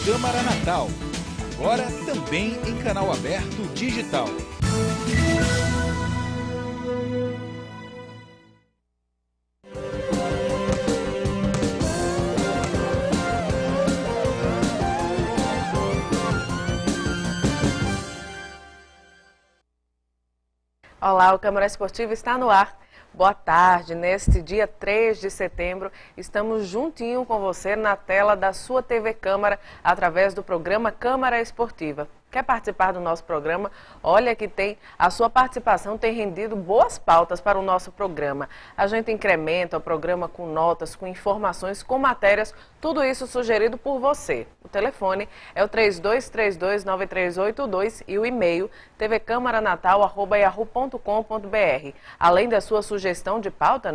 Câmara Natal. Agora também em canal aberto digital. Olá, o Câmara Esportiva está no ar. Boa tarde, neste dia 3 de setembro, estamos juntinho com você na tela da sua TV Câmara, através do programa Câmara Esportiva. Quer participar do nosso programa? Olha que a sua participação tem rendido boas pautas para o nosso programa. A gente incrementa o programa com notas, com informações, com matérias, tudo isso sugerido por você. O telefone é o 3232-9382 e o e-mail tvcamaranatal@yahoo.com.br. Além da sua sugestão de pauta,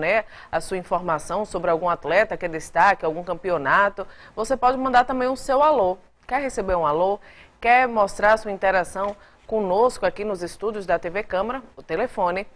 a sua informação sobre algum atleta que é destaque, algum campeonato, você pode mandar também o seu alô. Quer receber um alô? Quer mostrar sua interação conosco aqui nos estúdios da TV Câmara? O telefone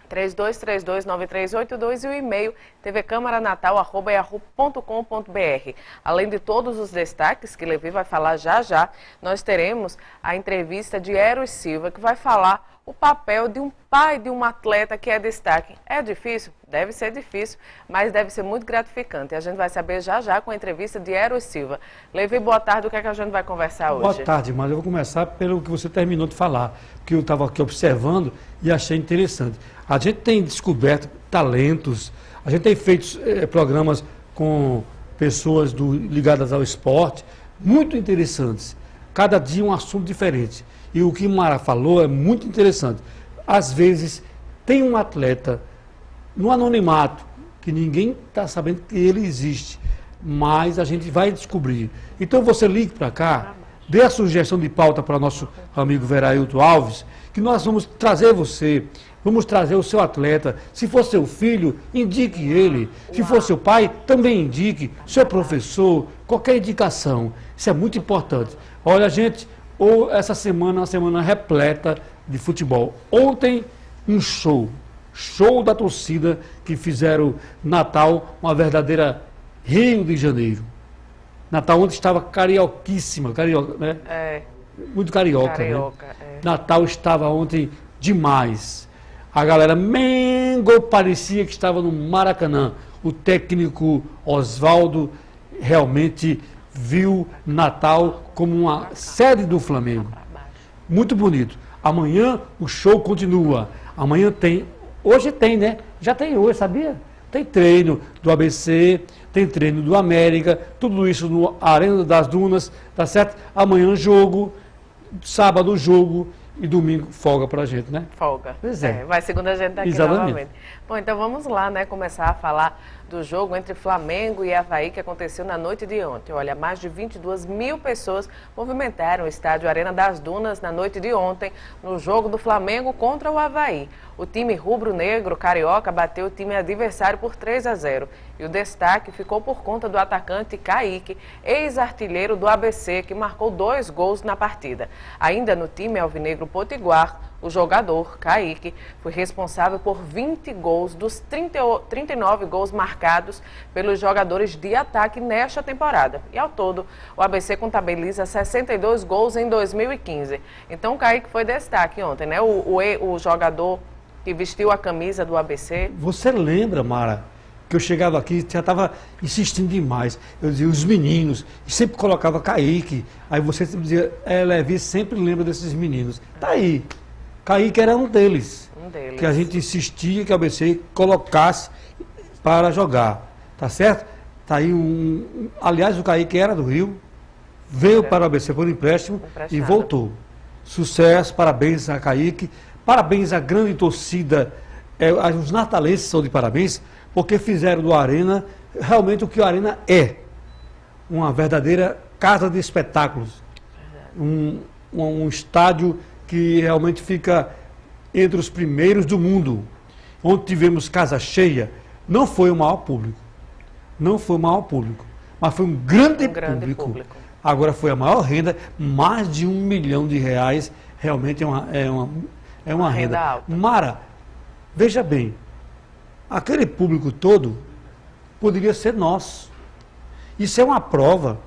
3232-9382 e o e-mail tvcamaranatal@yahoo.com.br. Além de todos os destaques que Levi vai falar já, nós teremos a entrevista de Eros Silva, que vai falar o papel de um pai de um atleta que é destaque. É difícil? Deve ser difícil, mas deve ser muito gratificante. A gente vai saber já com a entrevista de Eros Silva. Levi, boa tarde. O que é que a gente vai conversar hoje? Boa tarde, mas eu vou começar pelo que você terminou de falar, que eu estava aqui observando e achei interessante. A gente tem descoberto talentos, a gente tem feito programas com pessoas ligadas ao esporte, muito interessantes. Cada dia um assunto diferente. E o que Mara falou é muito interessante. Às vezes, tem um atleta no anonimato, que ninguém está sabendo que ele existe, mas a gente vai descobrir. Então você ligue para cá, dê a sugestão de pauta para o nosso amigo Verailton Alves, que nós vamos trazer você, vamos trazer o seu atleta. Se for seu filho, indique ele. Se for seu pai, também indique. Seu professor, qualquer indicação. Isso é muito importante. Olha, gente, essa semana é uma semana repleta de futebol. Ontem, um show da torcida que fizeram Natal uma verdadeira Rio de Janeiro. Natal ontem estava carioquíssima, né? Muito carioca, né? Natal estava ontem demais. A galera Mengo parecia que estava no Maracanã. O técnico Oswaldo realmente viu Natal como uma sede do Flamengo. Muito bonito. Amanhã o show continua. Amanhã hoje tem, né? Já tem hoje, sabia? Tem treino do ABC, tem treino do América, tudo isso no Arena das Dunas, tá certo? Amanhã jogo, sábado jogo e domingo folga pra gente, né? Folga. Pois é. Vai segunda a gente daqui novamente. Bom, então vamos lá, começar a falar do jogo entre Flamengo e Avaí, que aconteceu na noite de ontem. Olha, mais de 22 mil pessoas movimentaram o estádio Arena das Dunas na noite de ontem, no jogo do Flamengo contra o Avaí. O time rubro-negro carioca bateu o time adversário por 3-0. E o destaque ficou por conta do atacante Kaique, ex-artilheiro do ABC, que marcou 2 gols na partida. Ainda no time alvinegro potiguar, o jogador, Kaique, foi responsável por 20 gols dos 39 gols marcados pelos jogadores de ataque nesta temporada. E ao todo, o ABC contabiliza 62 gols em 2015. Então o Kaique foi destaque ontem, o jogador que vestiu a camisa do ABC. Você lembra, Mara, que eu chegava aqui e já estava insistindo demais. Eu dizia, os meninos, e sempre colocava Kaique. Aí você dizia, Levi sempre lembra desses meninos. Tá aí. Kaique era um deles. Que a gente insistia que a ABC colocasse para jogar. Tá certo? Tá aí aliás, o Kaique era do Rio, veio para o ABC por empréstimo e voltou. Sucesso, parabéns a Kaique, parabéns à grande torcida. Os natalenses são de parabéns, porque fizeram do Arena realmente o que o Arena é. Uma verdadeira casa de espetáculos. Um estádio que realmente fica entre os primeiros do mundo. Onde tivemos casa cheia, não foi o maior público. Não foi o maior público, mas foi um grande público. Agora foi a maior renda, mais de R$1 milhão. Realmente é uma renda alta. Mara, veja bem, aquele público todo poderia ser nosso. Isso é uma prova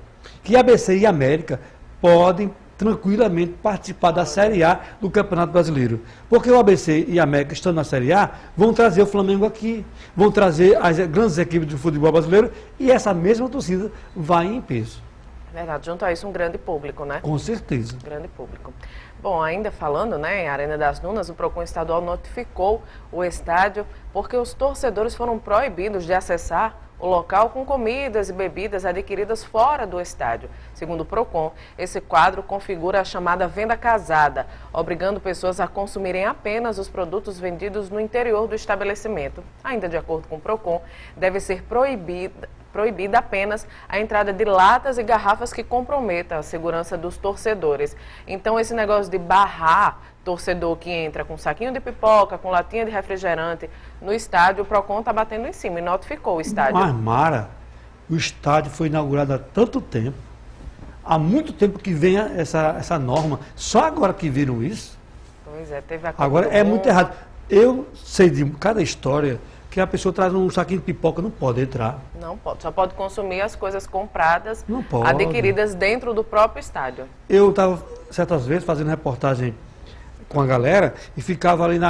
que ABC e América podem tranquilamente participar da Série A do Campeonato Brasileiro. Porque o ABC e a América, estando na Série A, vão trazer o Flamengo aqui, vão trazer as grandes equipes do futebol brasileiro e essa mesma torcida vai em peso. Verdade, junto a isso um grande público, né? Com certeza. Grande público. Bom, ainda falando, né, em Arena das Dunas, o PROCON estadual notificou o estádio porque os torcedores foram proibidos de acessar o local com comidas e bebidas adquiridas fora do estádio. Segundo o PROCON, esse quadro configura a chamada venda casada, obrigando pessoas a consumirem apenas os produtos vendidos no interior do estabelecimento. Ainda de acordo com o PROCON, deve ser proibida apenas a entrada de latas e garrafas que comprometam a segurança dos torcedores. Então, esse negócio de barrar torcedor que entra com saquinho de pipoca, com latinha de refrigerante no estádio, o PROCON está batendo em cima e notificou o estádio. Mas, Mara, o estádio foi inaugurado há tanto tempo, há muito tempo que vem essa norma, só agora que viram isso. Pois é, teve a Agora é muito errado. Eu sei de cada história que a pessoa traz um saquinho de pipoca, não pode entrar. Não pode, só pode consumir as coisas compradas, não pode, adquiridas dentro do próprio estádio. Eu estava, certas vezes, fazendo reportagem com a galera e ficava ali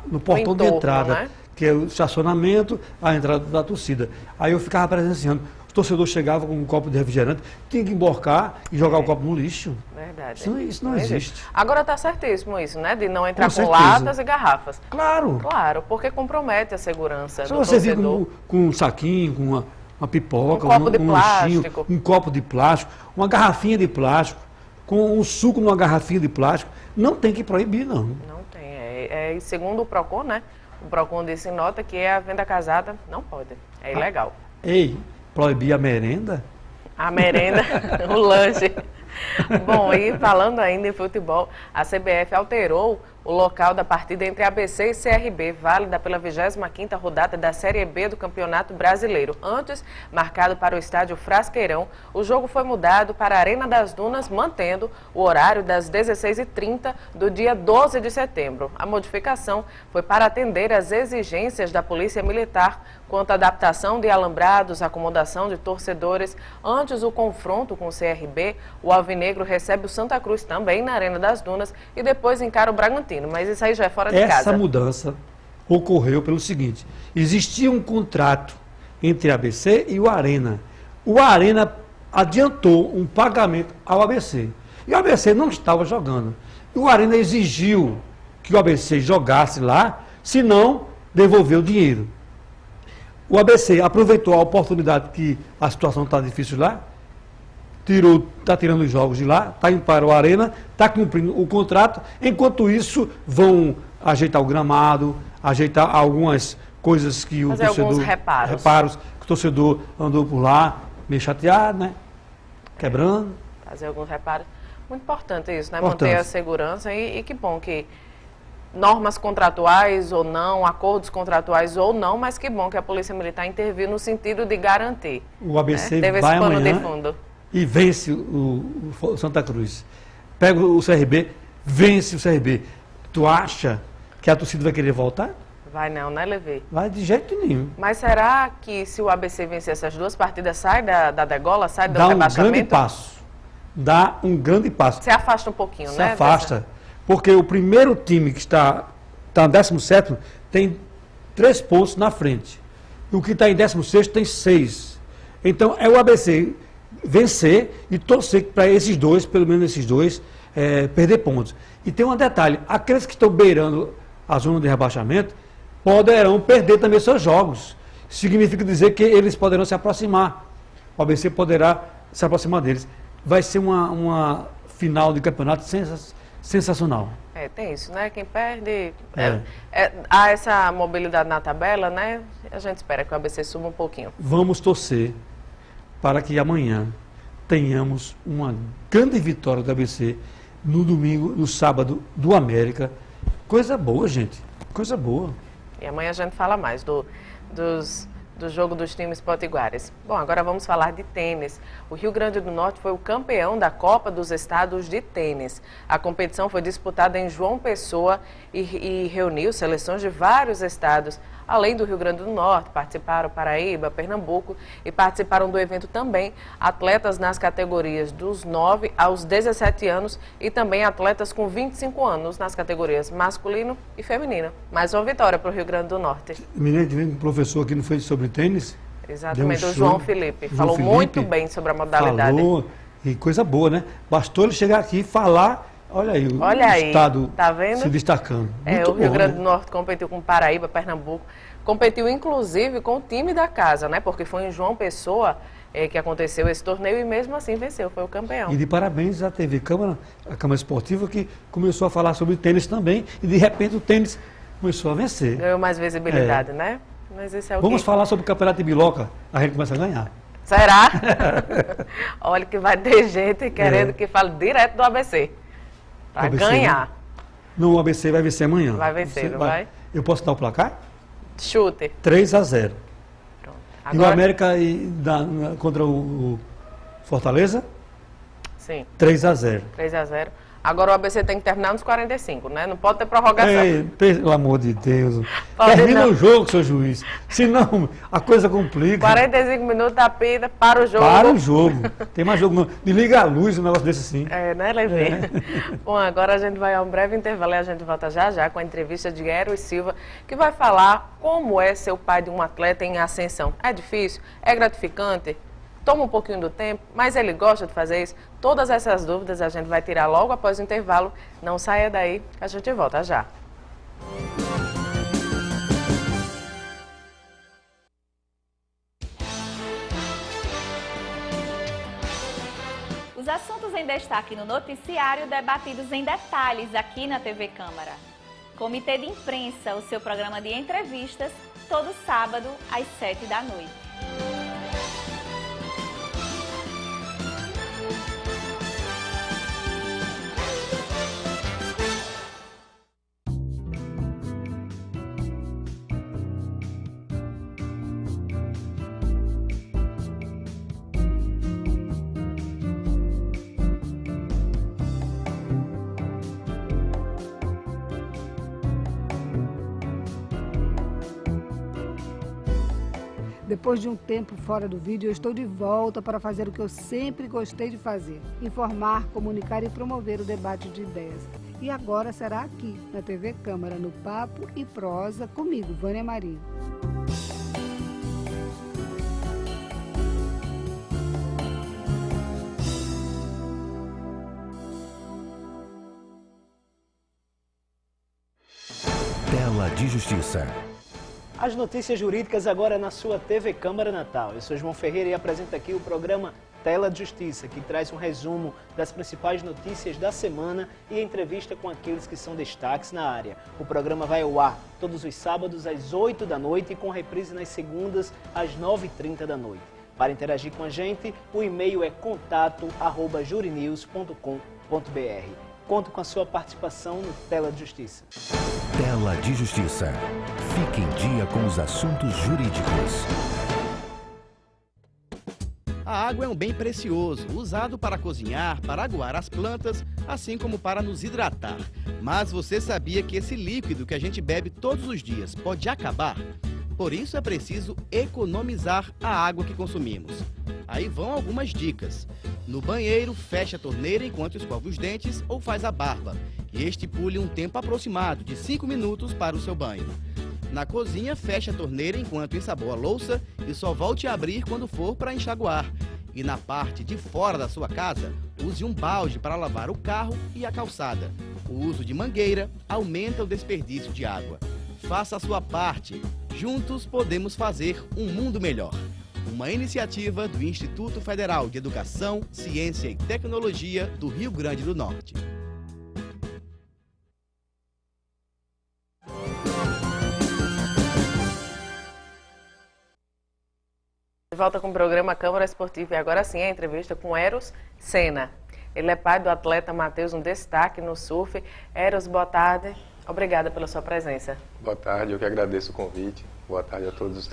no portão de entrada, né? Que é o estacionamento, a entrada da torcida. Aí eu ficava presenciando. Os torcedores chegavam com um copo de refrigerante, tinha que emborcar e jogar o copo no lixo. Verdade. Isso não existe. Agora está certíssimo isso, né? De não entrar com latas e garrafas. Claro. Claro, porque compromete a segurança do torcedor. Se você torcedor. vir com um saquinho, com uma pipoca, um copo de lanchinho, plástico, um copo de plástico, uma garrafinha de plástico, com um suco numa garrafinha de plástico, não tem que proibir, não. Não tem. Segundo o PROCON, né? O PROCON disse em nota que a venda casada não pode. É ilegal. Ei, proibir a merenda? A merenda, o lanche. Bom, e falando ainda em futebol, a CBF alterou o local da partida entre ABC e CRB, válida pela 25ª rodada da Série B do Campeonato Brasileiro. Antes, marcado para o estádio Frasqueirão, o jogo foi mudado para a Arena das Dunas, mantendo o horário das 16h30 do dia 12 de setembro. A modificação foi para atender às exigências da Polícia Militar quanto à adaptação de alambrados, acomodação de torcedores. Antes do confronto com o CRB, o Alvinegro recebe o Santa Cruz também na Arena das Dunas e depois encara o Bragantino, mas isso aí já é fora de casa. Essa mudança ocorreu pelo seguinte: existia um contrato entre a ABC e o Arena. O Arena adiantou um pagamento ao ABC. E o ABC não estava jogando. E o Arena exigiu que o ABC jogasse lá, senão devolveu o dinheiro. O ABC aproveitou a oportunidade que a situação está difícil lá, está tirando os jogos de lá, está indo para o Arena, está cumprindo o contrato. Enquanto isso, vão ajeitar o gramado, ajeitar algumas coisas que o torcedor... alguns reparos que o torcedor andou por lá, meio chateado, né? Quebrando. Fazer alguns reparos. Muito importante isso, né? Importante. Manter a segurança e que bom que normas contratuais ou não, acordos contratuais ou não, mas que bom que a Polícia Militar interviu no sentido de garantir. O ABC, né? Teve vai esse pano amanhã de fundo. E vence o Santa Cruz. Pega o CRB, vence o CRB. Tu acha que a torcida vai querer voltar? Vai não, né, Levi? Vai de jeito nenhum. Mas será que se o ABC vencer essas duas partidas, sai da degola, sai do Dá rebaixamento? um grande passo. Dá um grande passo. Se afasta um pouquinho, Se né? Se afasta. Porque o primeiro time que está no 17º tem 3 pontos na frente. E o que está em 16º tem 6. Então é o ABC vencer e torcer para esses dois, pelo menos esses dois, perder pontos. E tem um detalhe: aqueles que estão beirando a zona de rebaixamento poderão perder também seus jogos. Significa dizer que eles poderão se aproximar. O ABC poderá se aproximar deles. Vai ser uma final de campeonato sensacional. Tem isso, né? Quem perde... há essa mobilidade na tabela, né? A gente espera que o ABC suba um pouquinho. Vamos torcer para que amanhã tenhamos uma grande vitória do ABC no domingo, no sábado, do América. Coisa boa, gente. Coisa boa. E amanhã a gente fala mais do jogo dos times potiguares. Bom, agora vamos falar de tênis. O Rio Grande do Norte foi o campeão da Copa dos Estados de Tênis. A competição foi disputada em João Pessoa e reuniu seleções de vários estados. além do Rio Grande do Norte, participaram Paraíba, Pernambuco e participaram do evento também atletas nas categorias dos 9 aos 17 anos e também atletas com 25 anos nas categorias masculino e feminino. Mais uma vitória para o Rio Grande do Norte. Um professor aqui não foi sobre tênis? Exatamente, o João Felipe. Falou muito bem sobre a modalidade. Falou, e coisa boa, né? Bastou ele chegar aqui e falar, olha aí, o estado tá vendo? Se destacando. O Rio Grande do Norte competiu com Paraíba, Pernambuco, competiu inclusive com o time da casa, né? Porque foi em João Pessoa que aconteceu esse torneio e mesmo assim venceu, foi o campeão. E de parabéns à TV Câmara, a Câmara Esportiva, que começou a falar sobre tênis também e de repente o tênis começou a vencer. Ganhou mais visibilidade, né? Mas esse é o Vamos falar sobre o Campeonato de Biloca, a gente começa a ganhar. Será? Olha que vai ter gente querendo que fale direto do ABC. Para ganhar. Né? Não, o ABC vai vencer amanhã. Vai vencer, não vai? Eu posso dar o placar? Chute. 3-0. Pronto. Agora... E o América contra o Fortaleza? Sim. 3-0. 3-0. Agora o ABC tem que terminar nos 45, né? Não pode ter prorrogação. Pelo amor de Deus. Termina o jogo, seu juiz. Senão a coisa complica. 45 minutos da pita para o jogo. Para o jogo. Tem mais jogo não. Me liga a luz, um negócio desse assim. Né, Levi? Bom, agora a gente vai a um breve intervalo e a gente volta já com a entrevista de Eros Silva, que vai falar como é ser o pai de um atleta em ascensão. É difícil? É gratificante? Toma um pouquinho do tempo, mas ele gosta de fazer isso? Todas essas dúvidas a gente vai tirar logo após o intervalo. Não saia daí, a gente volta já. Os assuntos em destaque no noticiário debatidos em detalhes aqui na TV Câmara. Comitê de Imprensa, o seu programa de entrevistas, todo sábado às 7 da noite. Depois de um tempo fora do vídeo, eu estou de volta para fazer o que eu sempre gostei de fazer: informar, comunicar e promover o debate de ideias. E agora será aqui, na TV Câmara, no Papo e Prosa, comigo, Vânia Marinho. Tela de Justiça. As notícias jurídicas agora na sua TV Câmara Natal. Eu sou João Ferreira e apresento aqui o programa Tela de Justiça, que traz um resumo das principais notícias da semana e entrevista com aqueles que são destaques na área. O programa vai ao ar todos os sábados às 8 da noite e com reprise nas segundas às 9h30 da noite. Para interagir com a gente, o e-mail é contato@jurinews.com.br. Conto com a sua participação no Tela de Justiça. Tela de Justiça. Fique em dia com os assuntos jurídicos. A água é um bem precioso, usado para cozinhar, para aguar as plantas, assim como para nos hidratar. Mas você sabia que esse líquido que a gente bebe todos os dias pode acabar? Por isso é preciso economizar a água que consumimos. Aí vão algumas dicas. No banheiro, feche a torneira enquanto escova os dentes ou faz a barba. E estipule um tempo aproximado de 5 minutos para o seu banho. Na cozinha, feche a torneira enquanto ensaboa a louça e só volte a abrir quando for para enxaguar. E na parte de fora da sua casa, use um balde para lavar o carro e a calçada. O uso de mangueira aumenta o desperdício de água. Faça a sua parte. Juntos podemos fazer um mundo melhor. Uma iniciativa do Instituto Federal de Educação, Ciência e Tecnologia do Rio Grande do Norte. De volta com o programa Câmara Esportiva e agora sim a entrevista com Eros Sena. Ele é pai do atleta Matheus, um destaque no surf. Eros, boa tarde. Obrigada pela sua presença. Boa tarde, eu que agradeço o convite. Boa tarde a todos os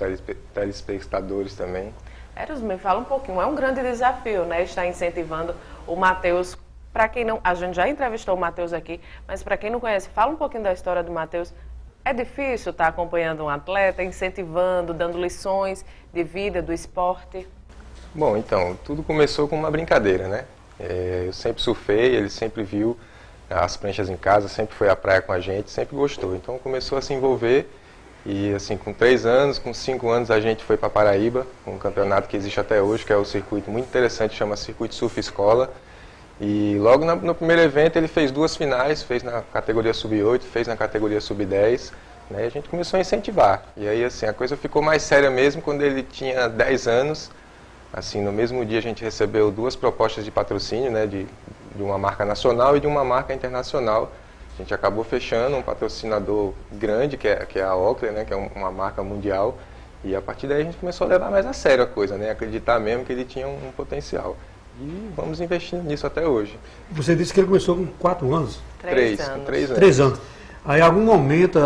telespectadores também. Eros, me fala um pouquinho, é um grande desafio, né? Estar incentivando o Matheus. Para quem não, a gente já entrevistou o Matheus aqui, mas para quem não conhece, fala um pouquinho da história do Matheus. É difícil estar acompanhando um atleta, incentivando, dando lições de vida, do esporte? Bom, então, tudo começou com uma brincadeira, né? Eu sempre surfei, ele sempre viu as pranchas em casa, sempre foi à praia com a gente, sempre gostou. Então começou a se envolver e assim, com 3 anos, com 5 anos a gente foi para Paraíba, um campeonato que existe até hoje, que é um circuito muito interessante, chama Circuito Surf Escola. E logo no primeiro evento ele fez 2 finais, fez na categoria sub-8, fez na categoria sub-10, né? E a gente começou a incentivar. E aí assim, a coisa ficou mais séria mesmo quando ele tinha 10 anos. Assim, no mesmo dia a gente recebeu 2 propostas de patrocínio, né, de uma marca nacional e de uma marca internacional. A gente acabou fechando um patrocinador grande, que é a Oakley, né, que é uma marca mundial. E a partir daí a gente começou a levar mais a sério a coisa, né, acreditar mesmo que ele tinha um potencial. E vamos investindo nisso até hoje. Você disse que ele começou com 4 anos? 3 anos. Com 3 anos. 3 anos. Aí, em algum momento,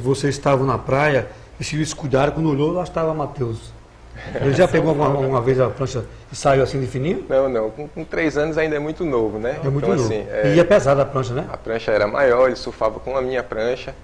vocês estavam na praia e se descuidaram, quando olhou, lá estava Matheus. Ele já pegou uma vez a prancha e saiu assim de fininho? Não. Com 3 anos ainda é muito novo, né? É muito então, novo. Assim, E é pesada a prancha, né? A prancha era maior, ele surfava com a minha prancha.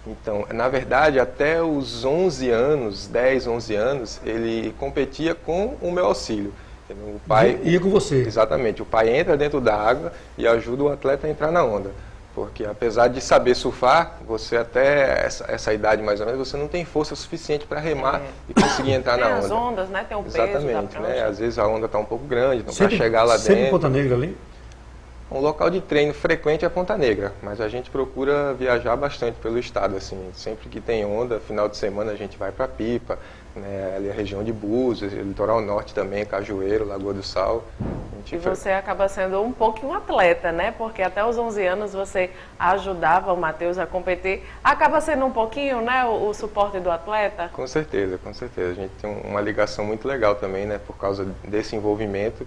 Então, na verdade, até os 11 anos, 10, 11 anos, ele competia com o meu auxílio. O pai ia com você? Exatamente. O pai entra dentro da água e ajuda o atleta a entrar na onda. Porque apesar de saber surfar, você até essa idade mais ou menos, você não tem força suficiente para remar e conseguir entrar na onda. Tem as ondas, né? Tem o peso Exatamente, da né? Às vezes a onda está um pouco grande, então para Sempre- chegar lá Sempre dentro... Ponta Negra ali? Um local de treino frequente é Ponta Negra, mas a gente procura viajar bastante pelo estado, assim, sempre que tem onda, final de semana a gente vai para Pipa, né, ali a região de Búzios, litoral norte também, Cajueiro, Lagoa do Sal. E você acaba sendo um pouquinho atleta, né? Porque até os 11 anos você ajudava o Matheus a competir. Acaba sendo um pouquinho, né, o suporte do atleta? Com certeza, com certeza. A gente tem uma ligação muito legal também, né, por causa desse envolvimento.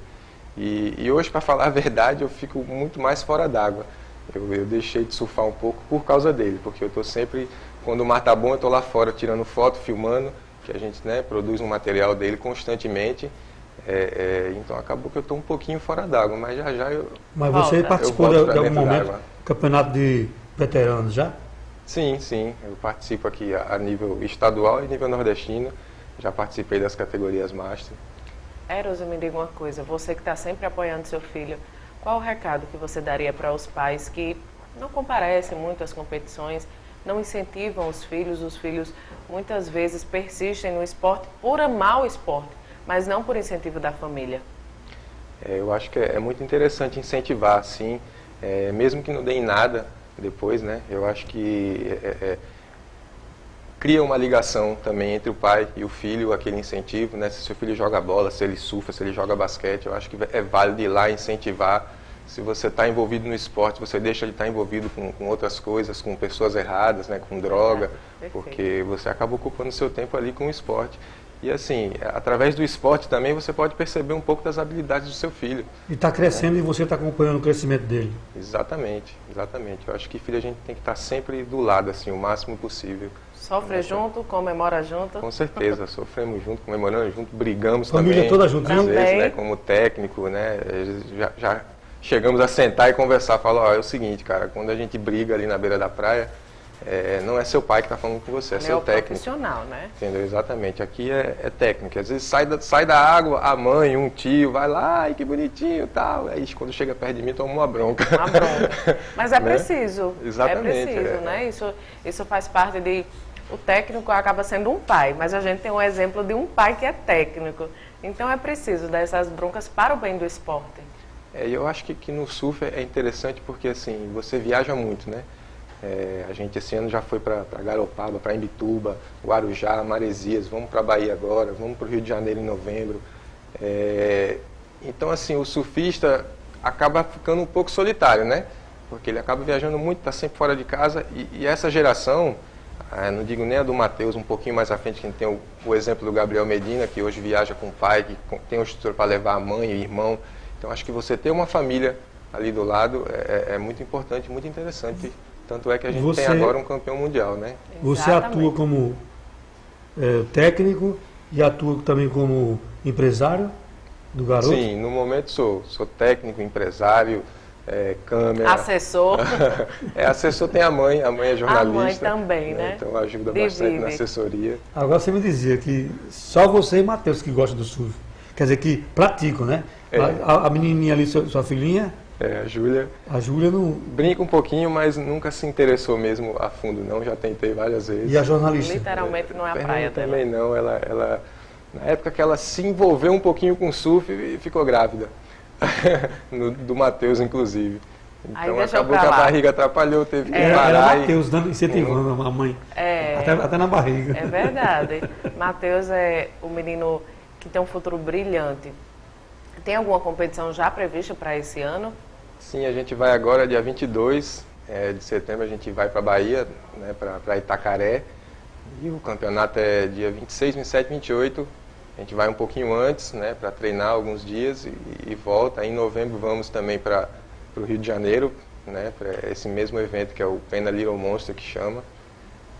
E hoje, para falar a verdade, eu fico muito mais fora d'água. Eu deixei de surfar um pouco por causa dele, porque eu estou sempre, quando o mar tá bom, eu estou lá fora tirando foto, filmando, que a gente, né, produz um material dele constantemente. Então acabou que eu estou um pouquinho fora d'água, mas já eu... Mas você Volta. participou Eu volto de pra algum dentro momento d'água. do campeonato de veteranos já? Sim, eu participo aqui a nível estadual e nível nordestino. Já participei das categorias Master. Eros, me diga uma coisa, você que está sempre apoiando seu filho, qual o recado que você daria para os pais que não comparecem muito às competições, não incentivam os filhos muitas vezes persistem no esporte por amar o esporte, mas não por incentivo da família? Eu acho que é muito interessante incentivar, sim, mesmo que não dê em nada depois, né? Eu acho que cria uma ligação também entre o pai e o filho, aquele incentivo, né? Se seu filho joga bola, se ele surfa, se ele joga basquete, eu acho que é válido ir lá incentivar. Se você está envolvido no esporte, você deixa de estar envolvido com outras coisas, com pessoas erradas, né? Com droga, porque você acaba ocupando seu tempo ali com o esporte. E assim, através do esporte também você pode perceber um pouco das habilidades do seu filho. E está crescendo e você está acompanhando o crescimento dele. Exatamente. Eu acho que filho a gente tem que estar sempre do lado, assim, o máximo possível. Sofre junto, comemora junto? Com certeza, sofremos junto, comemoramos junto, brigamos Família também. toda junto, às né? vezes, né, como técnico, né, já chegamos a sentar e conversar, falar, ó, é o seguinte, cara, quando a gente briga ali na beira da praia, não é seu pai que está falando com você, é seu técnico. Profissional, né? Entendeu? Exatamente. Aqui é técnico. Às vezes sai da água, a mãe, um tio, vai lá, ai, que bonitinho e tal. Aí quando chega perto de mim, toma uma bronca. Uma bronca. Mas é Né? preciso. Exatamente, É preciso, né? Isso faz parte de... O técnico acaba sendo um pai, mas a gente tem um exemplo de um pai que é técnico. Então é preciso dar essas broncas para o bem do esporte. Eu acho que no surf é interessante porque assim, você viaja muito, né? A gente esse ano já foi para Garopaba, para Imbituba, Guarujá, Maresias, vamos para a Bahia agora, vamos para o Rio de Janeiro em novembro. Então assim, o surfista acaba ficando um pouco solitário, né? Porque ele acaba viajando muito, está sempre fora de casa e essa geração, não digo nem a do Matheus, um pouquinho mais à frente, que a gente tem o exemplo do Gabriel Medina, que hoje viaja com o pai, que tem um instrutor para levar a mãe e o irmão. Então acho que você ter uma família ali do lado é muito importante, muito interessante. Tanto é que a gente tem agora um campeão mundial, né? Você atua como técnico e atua também como empresário do garoto? Sim, no momento sou técnico, empresário, câmera. Assessor. Assessor tem a mãe é jornalista. A mãe também, né? Então ajuda bastante na assessoria. Agora você me dizia que só você e Matheus que gostam do surf. Quer dizer que praticam, né? A menininha ali, sua filhinha... A Júlia. A Júlia não... Brinca um pouquinho, mas nunca se interessou mesmo a fundo, não. Já tentei várias vezes. E a jornalista? Literalmente não é a praia dela. Também não. Ela, na época que ela se envolveu um pouquinho com surf, ficou grávida. Do Matheus, inclusive. Então acabou que a barriga atrapalhou, teve que parar. Era Matheus dando, incentivando a mãe. Até na barriga. É verdade. Matheus é o menino que tem um futuro brilhante. Tem alguma competição já prevista para esse ano? Sim, a gente vai agora, dia 22 de setembro, a gente vai para a Bahia, né, para Itacaré. E o campeonato é dia 26, 27, 28. A gente vai um pouquinho antes, né, para treinar alguns dias e volta. Aí em novembro vamos também para o Rio de Janeiro, né, para esse mesmo evento que é o Pena Little Monster, que chama.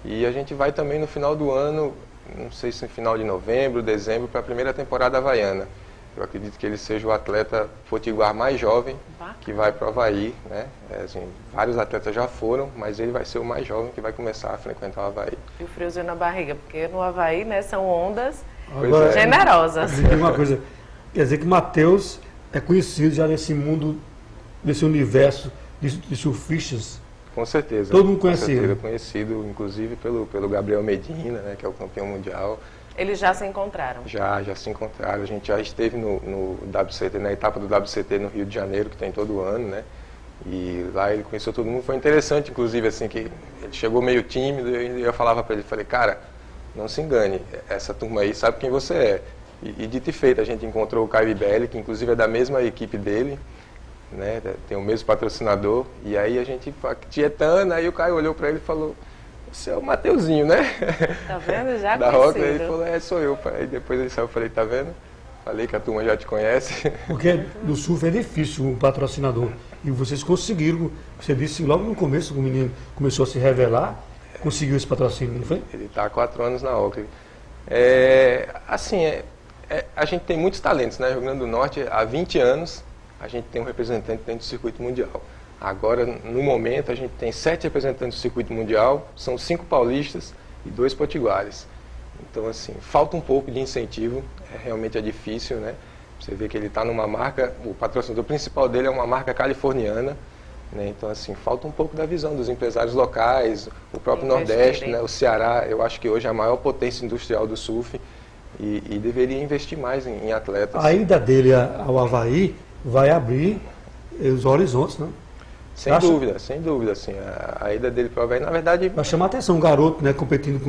E a gente vai também no final do ano, não sei se no final de novembro, dezembro, para a primeira temporada havaiana. Eu acredito que ele seja o atleta potiguar mais jovem que vai para o Havaí, né? Assim, vários atletas já foram, mas ele vai ser o mais jovem que vai começar a frequentar o Havaí. E o friozinho na barriga, porque no Havaí, né, são ondas Agora, generosas. Uma coisa, quer dizer que Matheus é conhecido já nesse mundo, nesse universo de surfistas. Com certeza. Todo mundo conhece ele. Conhecido, inclusive, pelo Gabriel Medina, né, que é o campeão mundial. Eles já se encontraram? Já se encontraram. A gente já esteve no WCT, na etapa do WCT no Rio de Janeiro, que tem todo ano, né? E lá ele conheceu todo mundo. Foi interessante, inclusive, assim, que ele chegou meio tímido e eu falava para ele, falei, cara, não se engane, essa turma aí sabe quem você é. E dito e feito, a gente encontrou o Caio Belli, que inclusive é da mesma equipe dele, né? Tem o mesmo patrocinador. E aí a gente, tietando, aí o Caio olhou para ele e falou... Você é o Mateuzinho, né? Tá vendo? Já da conhecido. Roca, ele falou, sou eu. Aí depois ele saiu, eu falei, tá vendo? Falei que a turma já te conhece. Porque no surf é difícil um patrocinador. E vocês conseguiram, você disse logo no começo, que o menino começou a se revelar, conseguiu esse patrocínio, não foi? Ele está há 4 anos na Oakley. A gente tem muitos talentos, né? Rio Grande do Norte, há 20 anos, a gente tem um representante dentro do circuito mundial. Agora, no momento, a gente tem 7 representantes do circuito mundial, são 5 paulistas e 2 potiguares. Então, assim, falta um pouco de incentivo, realmente é difícil, né? Você vê que ele está numa marca, o patrocinador principal dele é uma marca californiana, né? Então, assim, falta um pouco da visão dos empresários locais, o próprio Nordeste, né? O Ceará, eu acho que hoje é a maior potência industrial do surf e deveria investir mais em atletas. A ida dele ao Havaí vai abrir os horizontes, né? Sem dúvida, assim, a ida dele para o Havaí, na verdade... Vai chamar a atenção um garoto, né, competindo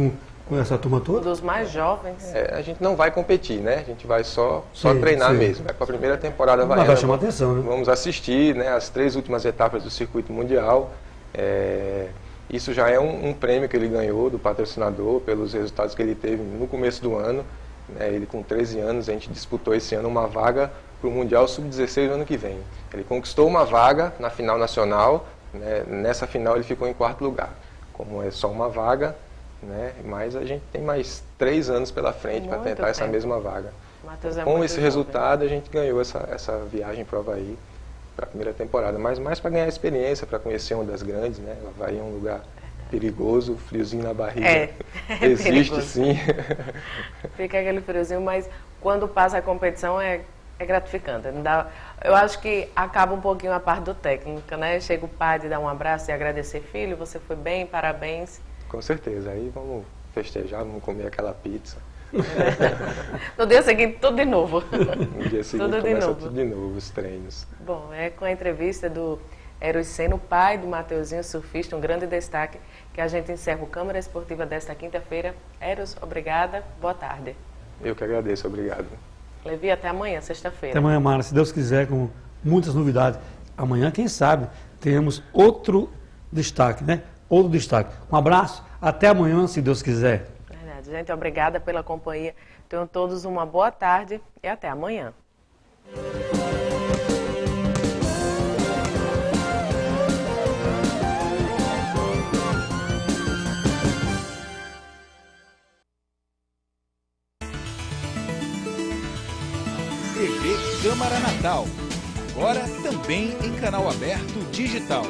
com essa turma toda? Um dos mais jovens. A gente não vai competir, né, a gente vai só treinar mesmo, vai para a primeira temporada havaiana. Mas vai chamar a atenção, né? Vamos assistir, né, as 3 últimas etapas do circuito mundial, isso já é um prêmio que ele ganhou do patrocinador pelos resultados que ele teve no começo do ano, né, ele com 13 anos, a gente disputou esse ano uma vaga para o Mundial Sub-16 no ano que vem. Ele conquistou uma vaga na final nacional, né? Nessa final ele ficou em 4º lugar. Como é só uma vaga, né? Mas a gente tem mais 3 anos pela frente para tentar essa mesma vaga. Com esse resultado a gente ganhou essa viagem para o Havaí, para a primeira temporada, mas mais para ganhar experiência, para conhecer uma das grandes, né? O Havaí é um lugar perigoso, friozinho na barriga. Existe perigoso. Sim. Fica aquele friozinho, mas quando passa a competição é gratificante. Eu acho que acaba um pouquinho a parte do técnico, né? Chega o pai de dar um abraço e agradecer, filho, você foi bem, parabéns. Com certeza, aí vamos festejar, vamos comer aquela pizza. No dia seguinte, tudo de novo. No dia seguinte tudo de novo, os treinos. Bom, com a entrevista do Eros Sena, o pai do Mateuzinho, surfista, um grande destaque, que a gente encerra o Câmara Esportiva desta quinta-feira. Eros, obrigada, boa tarde. Eu que agradeço, obrigado. Levi, até amanhã, sexta-feira. Até amanhã, Mara, se Deus quiser, com muitas novidades. Amanhã, quem sabe, teremos outro destaque, né? Outro destaque. Um abraço, até amanhã, se Deus quiser. Verdade, gente, obrigada pela companhia. Tenham todos uma boa tarde e até amanhã. TV Câmara Natal. Agora também em canal aberto digital.